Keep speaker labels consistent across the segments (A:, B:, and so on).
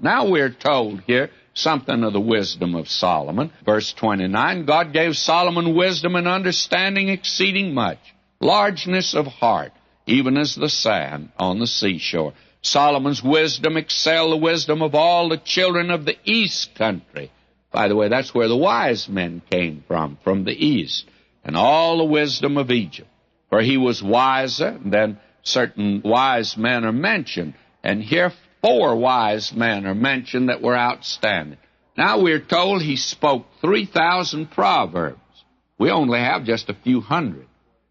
A: Now we're told here something of the wisdom of Solomon. Verse 29, God gave Solomon wisdom and understanding exceeding much, largeness of heart, even as the sand on the seashore. Solomon's wisdom excelled the wisdom of all the children of the east country. By the way, that's where the wise men came from the east, and all the wisdom of Egypt. For he was wiser, and then certain wise men are mentioned, and here 4 wise men are mentioned that were outstanding. Now we're told he spoke 3,000 proverbs. We only have just a few hundred.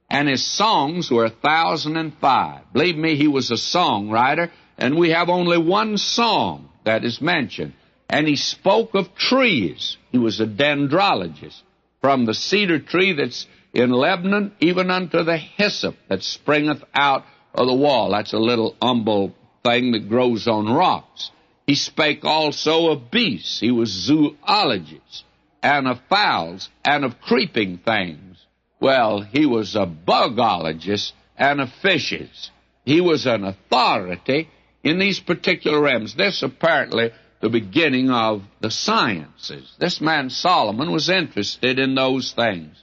A: And his songs were 1,005. Believe me, he was a songwriter, and we have only one song that is mentioned. And he spoke of trees. He was a dendrologist, from the cedar tree that's in Lebanon, even unto the hyssop that springeth out of the wall. That's a little humble thing that grows on rocks. He spake also of beasts. He was zoologist, and of fowls, and of creeping things. Well, he was a bugologist and of fishes. He was an authority in these particular realms. This apparently the beginning of the sciences. This man Solomon was interested in those things.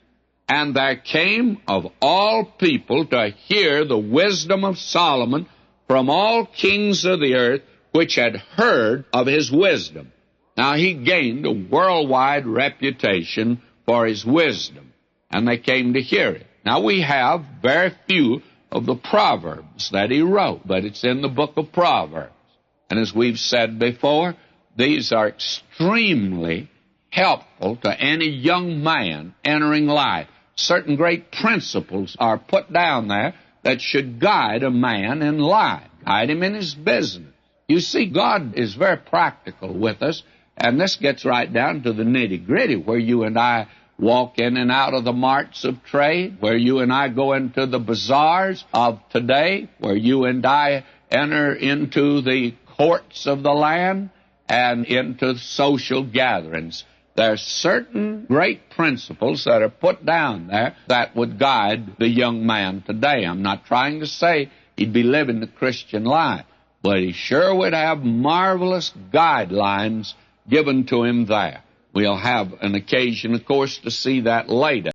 A: And there came of all people to hear the wisdom of Solomon from all kings of the earth, which had heard of his wisdom. Now he gained a worldwide reputation for his wisdom, and they came to hear it. Now we have very few of the Proverbs that he wrote, but it's in the book of Proverbs. And as we've said before, these are extremely helpful to any young man entering life. Certain great principles are put down there that should guide a man in life, guide him in his business. You see, God is very practical with us, and this gets right down to the nitty-gritty, where you and I walk in and out of the marts of trade, where you and I go into the bazaars of today, where you and I enter into the courts of the land and into social gatherings. There are certain great principles that are put down there that would guide the young man today. I'm not trying to say he'd be living the Christian life, but he sure would have marvelous guidelines given to him there. We'll have an occasion, of course, to see that later.